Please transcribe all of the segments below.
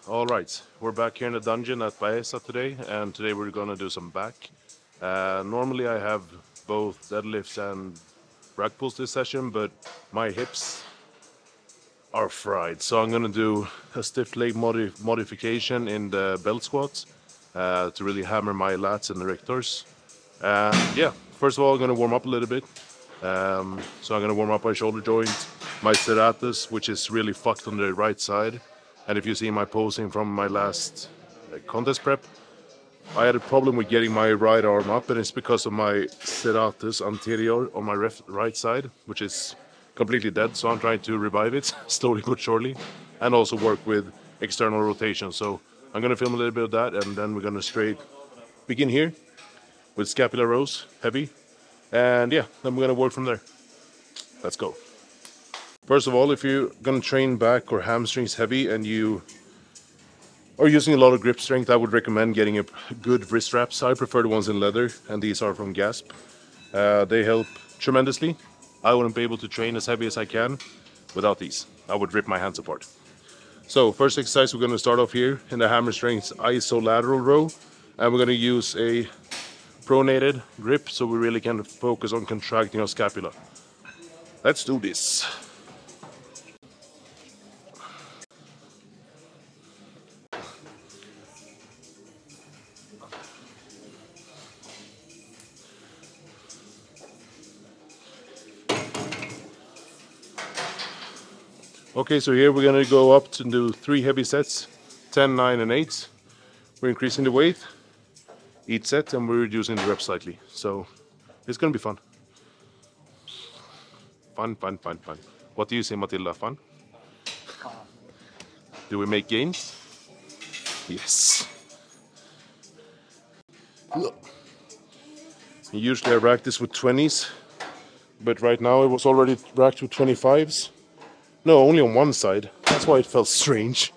Alright, we're back here in the dungeon at Baeza today, and today we're gonna do some back. Normally I have both deadlifts and rack pulls this session, but my hips are fried, so I'm gonna do a stiff leg modification in the belt squats to really hammer my lats and rectors. Yeah, first of all I'm gonna warm up a little bit. So I'm gonna warm up my shoulder joint, my serratus, which is really fucked on the right side. And if you see my posing from my last contest prep, I had a problem with getting my right arm up, and it's because of my serratus anterior on my right side, which is completely dead. So I'm trying to revive it slowly but surely, and also work with external rotation. So I'm gonna film a little bit of that, and then we're gonna straight begin here with scapular rows, heavy, and yeah, then we're gonna work from there. Let's go. First of all, if you're gonna train back or hamstrings heavy and you are using a lot of grip strength, I would recommend getting a good wrist wraps. I prefer the ones in leather, and these are from Gasp. They help tremendously. I wouldn't be able to train as heavy as I can without these. I would rip my hands apart. So first exercise, we're gonna start off here in the hammer strength isolateral row, and we're gonna use a pronated grip so we really can focus on contracting our scapula. Let's do this. Okay, so here we're gonna go up to do 3 heavy sets, 10, 9, and 8. We're increasing the weight each set, and we're reducing the reps slightly. So it's gonna be fun. Fun, fun, fun, fun. What do you say, Matilda? Fun? Do we make gains? Yes. Usually I rack this with 20s, but right now it was already racked with 25s. No, only on one side. That's why it felt strange.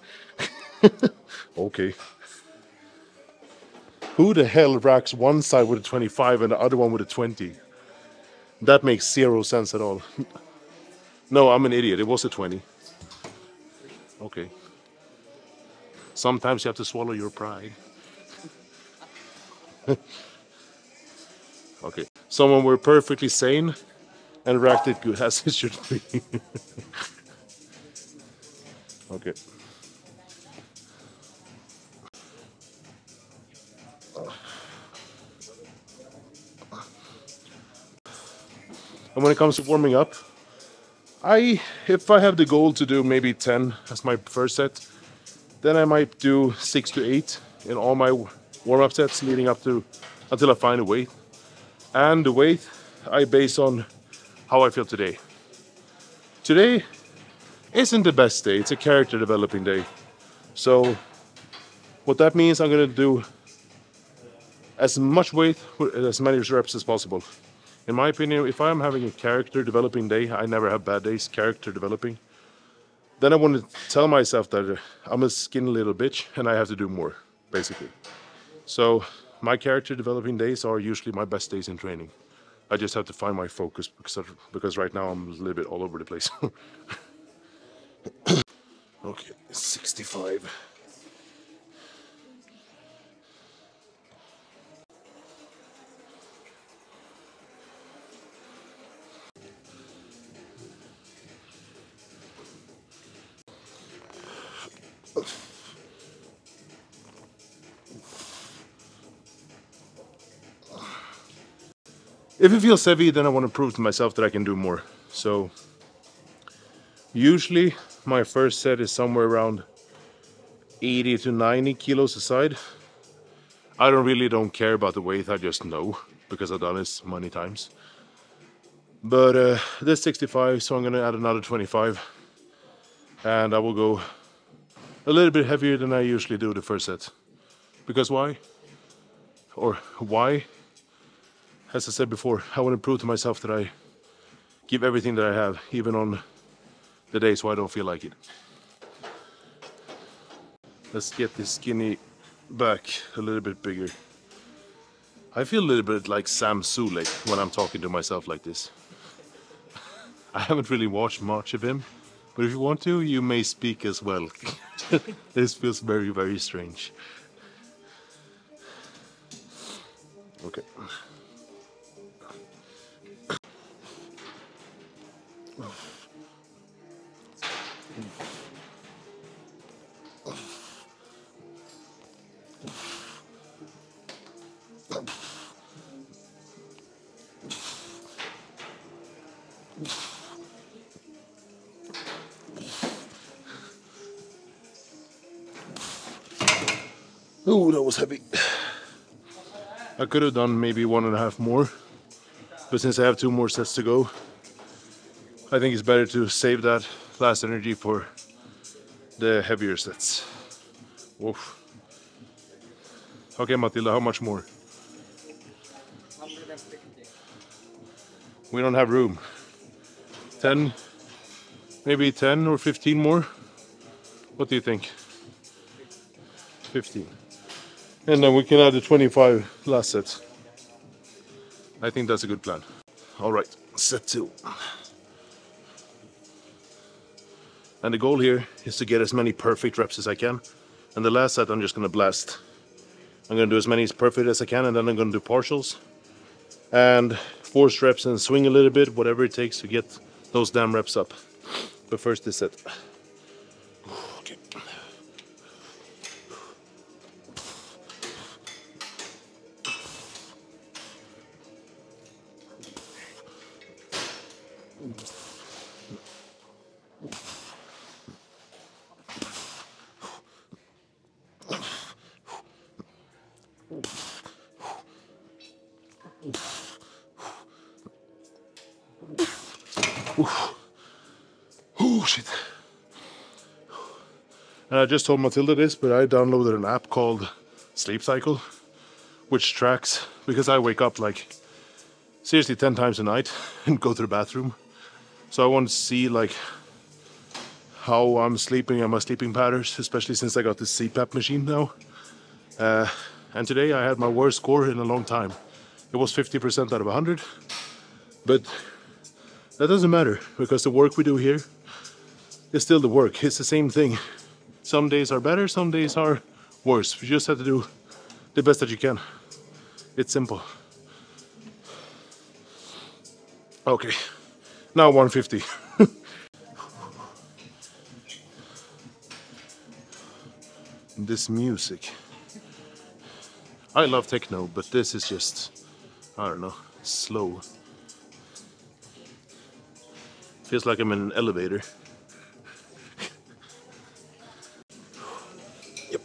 Okay. Who the hell racks one side with a 25 and the other one with a 20? That makes zero sense at all. No, I'm an idiot. It was a 20. Okay. Sometimes you have to swallow your pride. Okay. Someone were perfectly sane and racked it good as it should be. Okay. And when it comes to warming up, if I have the goal to do maybe 10 as my first set, then I might do 6 to 8 in all my warm-up sets leading up to until I find a weight. And the weight I base on how I feel today. Today isn't the best day, it's a character developing day. So what that means, I'm gonna do as much weight with as many reps as possible. In my opinion, if I'm having a character developing day, I never have bad days, character developing, then I want to tell myself that I'm a skinny little bitch and I have to do more, basically. So my character developing days are usually my best days in training. I just have to find my focus because right now I'm a little bit all over the place. Okay, 65. If it feels heavy, then I want to prove to myself that I can do more. So usually my first set is somewhere around 80 to 90 kilos a side. I really don't care about the weight, I just know because I've done this many times. But this 65, so I'm gonna add another 25, and I will go a little bit heavier than I usually do the first set. Because why? Or why? As I said before, I want to prove to myself that I give everything that I have, even on the days where I don't feel like it. Let's get this skinny back a little bit bigger. I feel a little bit like Sam Sulek when I'm talking to myself like this. I haven't really watched much of him, but if you want to, you may speak as well. This feels very, very strange. Okay. Oh, that was heavy. I could have done maybe 1.5 more, but since I have 2 more sets to go, I think it's better to save that last energy for the heavier sets. Woof. Okay, Matilda, how much more? 150. We don't have room. 10, maybe 10 or 15 more? What do you think? 15. And then we can add the 25 last sets. I think that's a good plan. All right, set 2. And the goal here is to get as many perfect reps as I can. And the last set I'm just gonna blast. I'm gonna do as many as perfect as I can, and then I'm gonna do partials. And force reps and swing a little bit, whatever it takes to get those damn reps up. But first this set. Okay. Oh shit. And I just told Matilda this, but I downloaded an app called Sleep Cycle, which tracks, because I wake up like seriously 10 times a night and go to the bathroom. So I want to see like how I'm sleeping and my sleeping patterns, especially since I got this CPAP machine now. And today I had my worst score in a long time. It was 50% out of 100, but that doesn't matter because the work we do here is still the work. It's the same thing. Some days are better, some days are worse. You just have to do the best that you can. It's simple. Okay, now 150. This music. I love techno, but this is just, I don't know, slow. Feels like I'm in an elevator. Yep.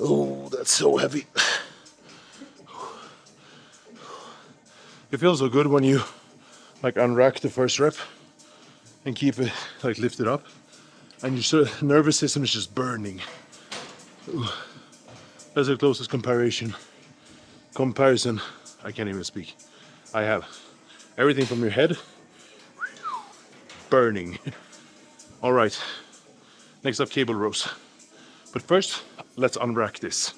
Oh, that's so heavy. It feels so good when you like unrack the first rep and keep it like lifted up, and your sort of nervous system is just burning. Ooh. That's the closest comparison I can't even speak. I have everything from your head burning. All right, next up, cable rows. But first, let's unrack this.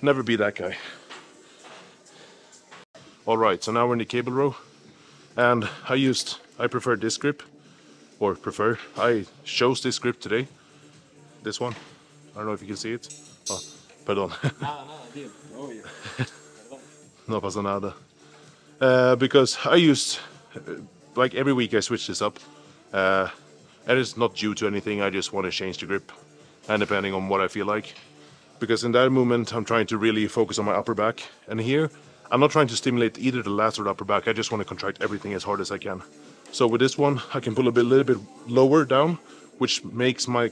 Never be that guy. All right, so now we're in the cable row, and I prefer this grip, I chose this grip today. This one. I don't know if you can see it. Oh, pardon. No pasa nada. Because like every week I switch this up. And it's not due to anything, I just want to change the grip. And depending on what I feel like. Because in that movement, I'm trying to really focus on my upper back. And here, I'm not trying to stimulate either the lats or the upper back. I just want to contract everything as hard as I can. So with this one, I can pull a little bit lower down, which makes my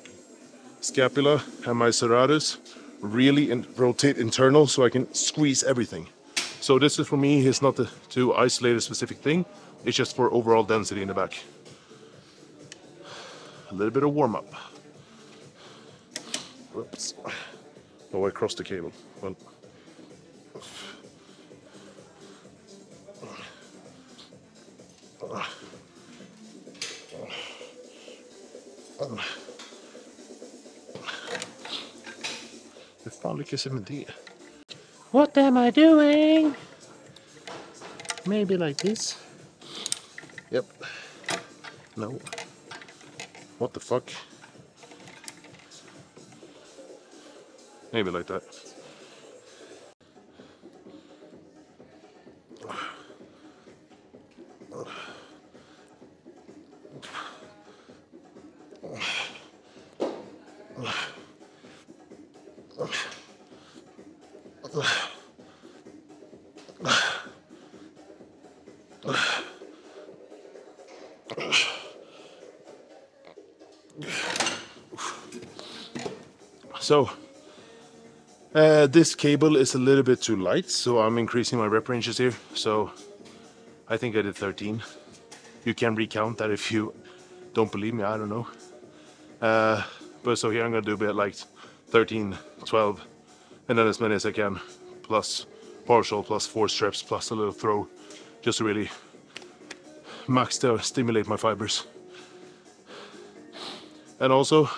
scapula and my serratus really rotate internal, so I can squeeze everything. So this is, for me, is not to isolate a specific thing. It's just for overall density in the back. A little bit of warm up. Whoops. Oh, I crossed the cable. Well, fan lyckas jag med det? What am I doing? Maybe like this. Yep. No. What the fuck? Maybe like that. So this cable is a little bit too light, so I'm increasing my rep ranges here. So I think I did 13. You can recount that if you don't believe me, I don't know. But so here I'm gonna do a bit like 13, 12, and then as many as I can, plus partial, plus 4 strips, plus a little throw, just to really max to stimulate my fibers. And also,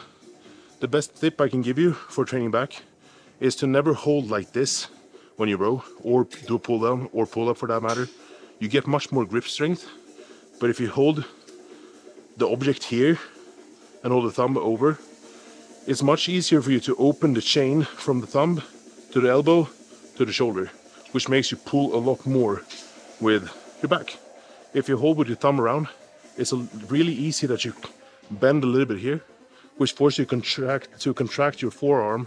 the best tip I can give you for training back is to never hold like this when you row, or do a pull down, or pull up for that matter. You get much more grip strength, but if you hold the object here and hold the thumb over, it's much easier for you to open the chain from the thumb to the elbow to the shoulder, which makes you pull a lot more with your back. If you hold with your thumb around, it's really easy that you bend a little bit here, which forces you to contract your forearm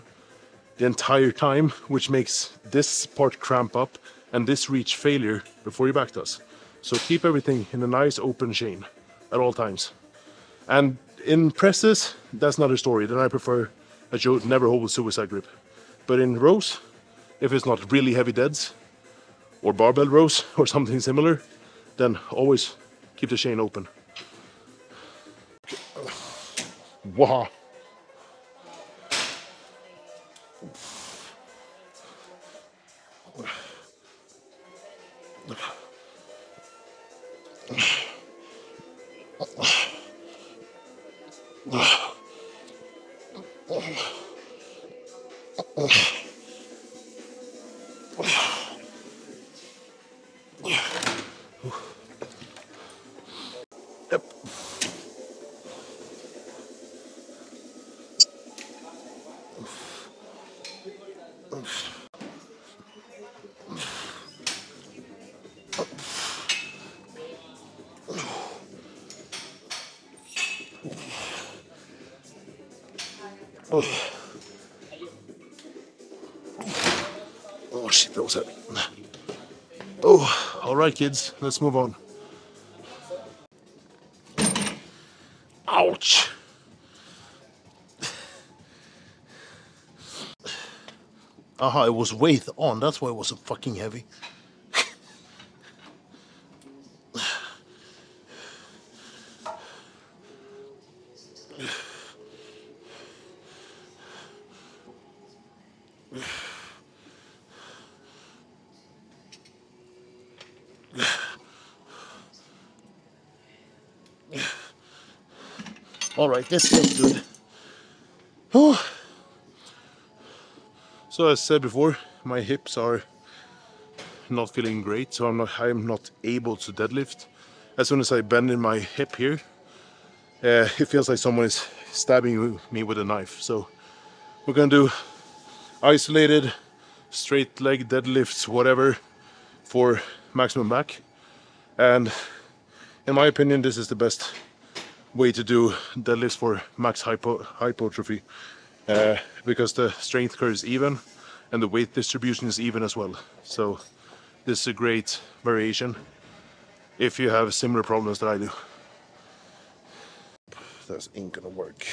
the entire time, which makes this part cramp up and this reach failure before your back does. So keep everything in a nice open chain at all times. And in presses, that's another story. Then I prefer that you never hold with suicide grip. But in rows, if it's not really heavy deads, or barbell rows, or something similar, then always keep the chain open. Wow. Yep. Oh shit, that was heavy. Oh, all right, kids, let's move on. Ouch! Aha, it was weight on, that's why it was so fucking heavy. All right, this feels good. Oh. So as I said before, my hips are not feeling great, so I'm not able to deadlift. As soon as I bend in my hip here, it feels like someone is stabbing me with a knife. So we're gonna do isolated straight leg deadlifts, whatever, for maximum back. And in my opinion, this is the best way to do deadlifts for max hypertrophy, because the strength curve is even and the weight distribution is even as well. So this is a great variation if you have similar problems that I do. That ain't gonna work.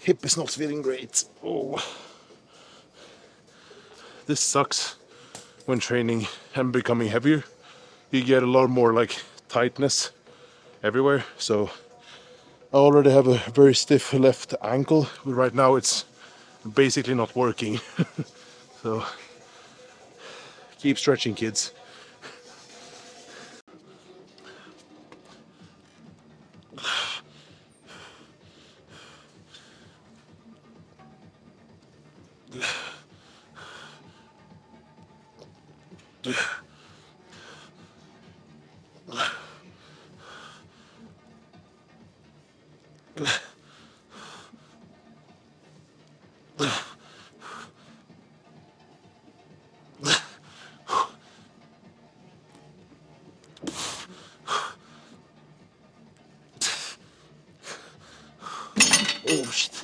Hip is not feeling great. Oh. this sucks when training and becoming heavier. You get a lot more like tightness everywhere. So I already have a very stiff left ankle, but right now it's basically not working. So keep stretching, kids. Oh shit.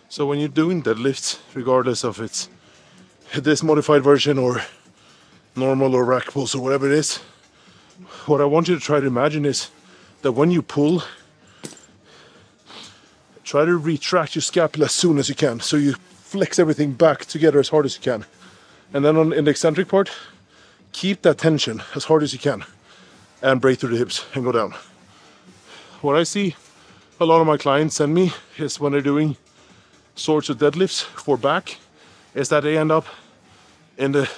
So when you're doing deadlifts, regardless of it's this modified version or normal or rack pulls or whatever it is, what I want you to try to imagine is that when you pull, try to retract your scapula as soon as you can. So you flex everything back together as hard as you can. And then in the eccentric part, keep that tension as hard as you can and break through the hips and go down. What I see a lot of my clients send me is when they're doing sorts of deadlifts for back, is that they end up in the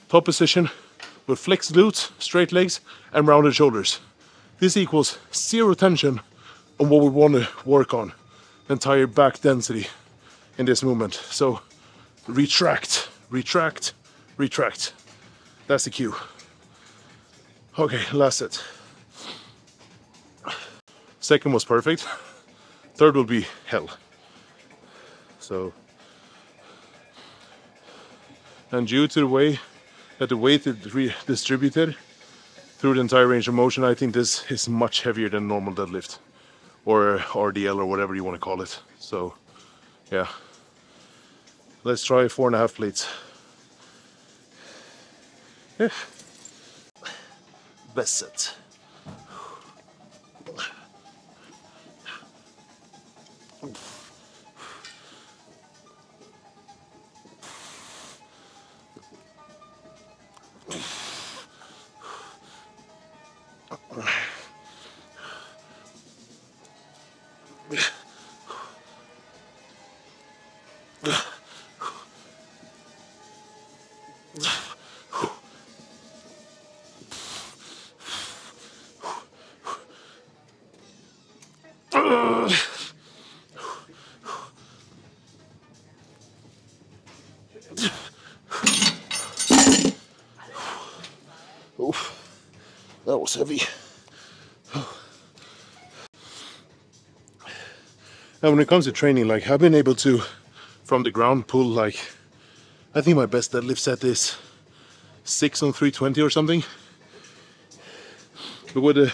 top position with flexed glutes, straight legs, and rounded shoulders. This equals zero tension on what we want to work on, the entire back density in this movement. So retract, retract, retract. That's the cue. Okay, last set. Second was perfect. Third will be hell. So, and due to the way that the weight is redistributed through the entire range of motion, I think this is much heavier than normal deadlift or RDL or whatever you want to call it. So, yeah. Let's try 4.5 plates. Yeah. Best set. Oof, that was heavy. And when it comes to training, like I've been able to, from the ground, pull like, I think my best deadlift set is 6 on 320 or something. But with the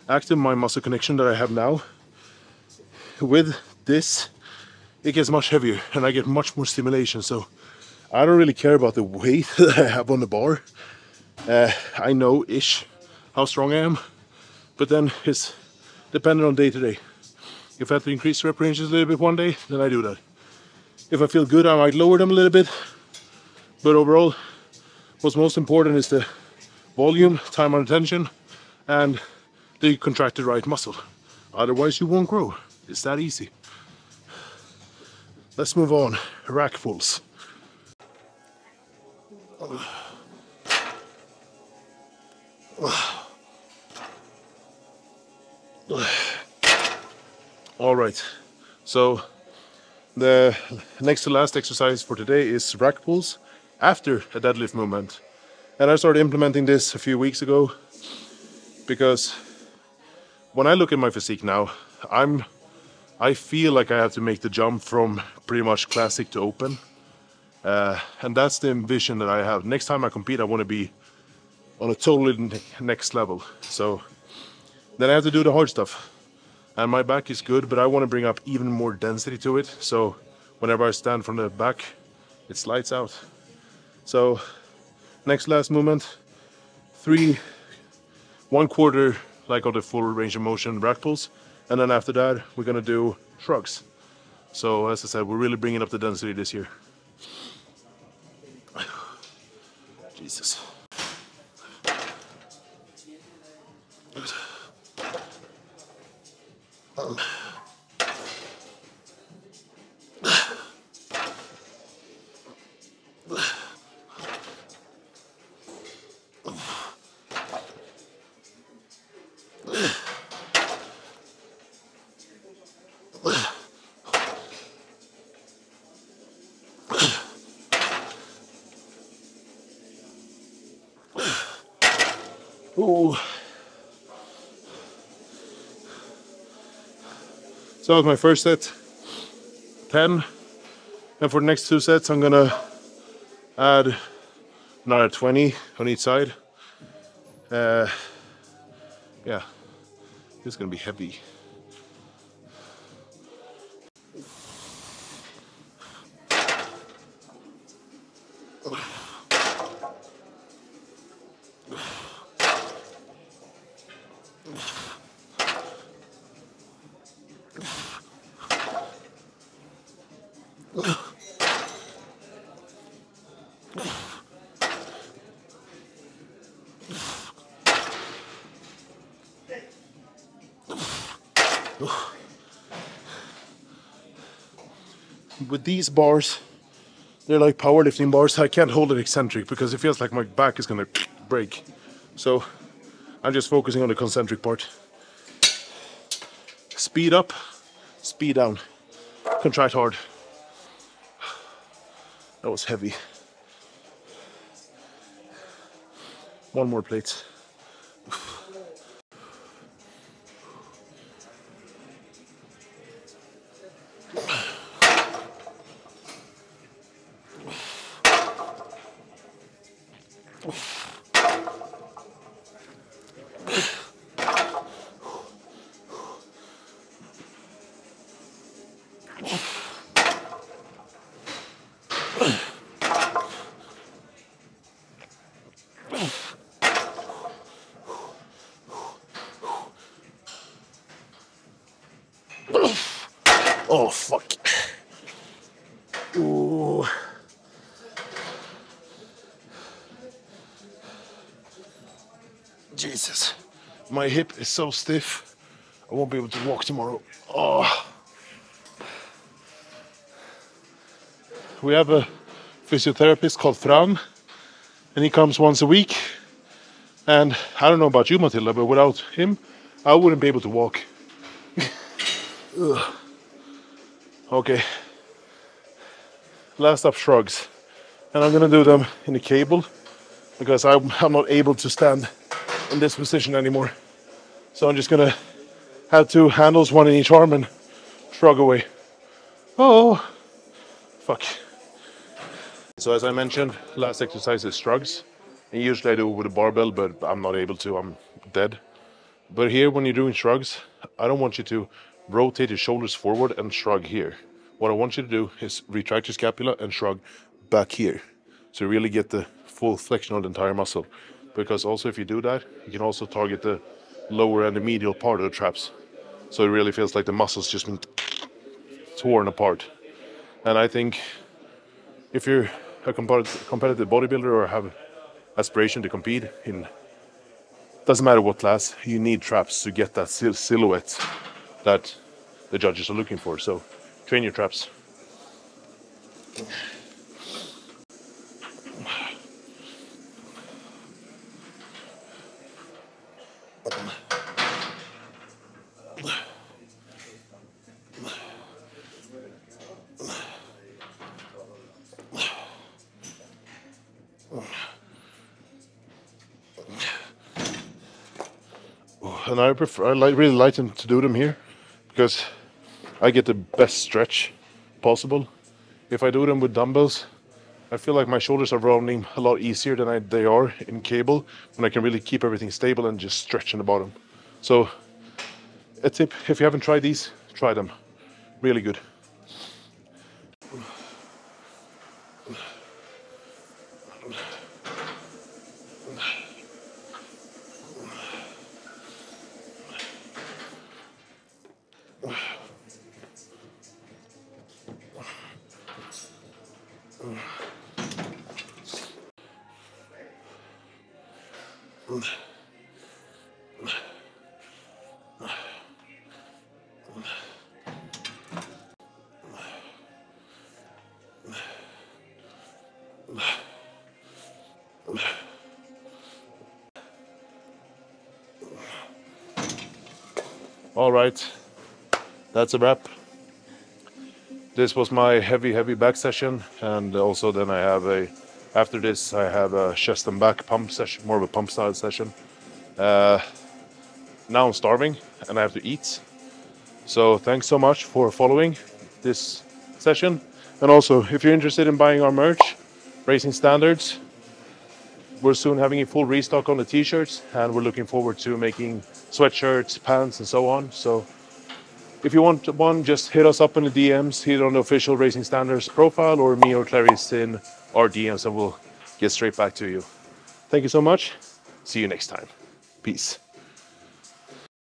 active mind muscle connection that I have now, with this, it gets much heavier and I get much more stimulation. So I don't really care about the weight that I have on the bar. I know-ish how strong I am, but then it's dependent on day to day. If I have to increase rep ranges a little bit one day, then I do that. If I feel good, I might lower them a little bit. But overall, what's most important is the volume, time on tension, and the contracted right muscle. Otherwise, you won't grow. It's that easy. Let's move on. Rack pulls. All right, so the next to last exercise for today is rack pulls after a deadlift movement. And I started implementing this a few weeks ago because when I look at my physique now, I feel like I have to make the jump from pretty much classic to open. And that's the ambition that I have. Next time I compete, I want to be on a totally next level. So then I have to do the hard stuff. And my back is good, but I want to bring up even more density to it. So whenever I stand from the back, it slides out. So next last movement, 3 1/4 like of the full range of motion rack pulls And then after that, we're gonna do shrugs. So as I said, we're really bringing up the density this year. Jesus. Ooh. So that was my first set, 10. And for the next 2 sets, I'm gonna add another 20 on each side. Yeah, this is gonna be heavy. With these bars, they're like powerlifting bars. I can't hold it eccentric because it feels like my back is gonna break. So I'm just focusing on the concentric part. Speed up, speed down. Contract hard. That was heavy. One more plate. Oh, fuck. Ooh. Jesus. My hip is so stiff, I won't be able to walk tomorrow. Oh. We have a physiotherapist called Fran, and he comes once a week. And I don't know about you, Matilda, but without him, I wouldn't be able to walk. Okay. Last up, shrugs. And I'm gonna do them in a cable because I'm not able to stand in this position anymore. So I'm just gonna have 2 handles, one in each arm, and shrug away. Oh, fuck. So as I mentioned, last exercise is shrugs. And usually I do it with a barbell, but I'm not able to, I'm dead. But here, when you're doing shrugs, I don't want you to rotate your shoulders forward and shrug here. What I want you to do is retract your scapula and shrug back here. So you really get the full flexion of the entire muscle. Because also if you do that, you can also target the lower and the medial part of the traps. So it really feels like the muscles just been torn apart. And I think if you're a competitive bodybuilder or have aspiration to compete in, doesn't matter what class, you need traps to get that silhouette that the judges are looking for. So train your traps. And I really like them to do them here because I get the best stretch possible. If I do them with dumbbells, I feel like my shoulders are rounding a lot easier than they are in cable, when I can really keep everything stable and just stretch in the bottom. So a tip, if you haven't tried these, try them. Really good. All right, that's a wrap. This was my heavy back session, and also then I have after this I have a chest and back pump session, more of a pump style session. Now I'm starving and I have to eat. So thanks so much for following this session. And also, if you're interested in buying our merch, Racing Standards, we're soon having a full restock on the t-shirts, and we're looking forward to making sweatshirts, pants, and so on. So if you want one, just hit us up in the DMs, either on the official Racing Standards profile or me or Clarice in our DMs, and we'll get straight back to you. Thank you so much. See you next time. Peace.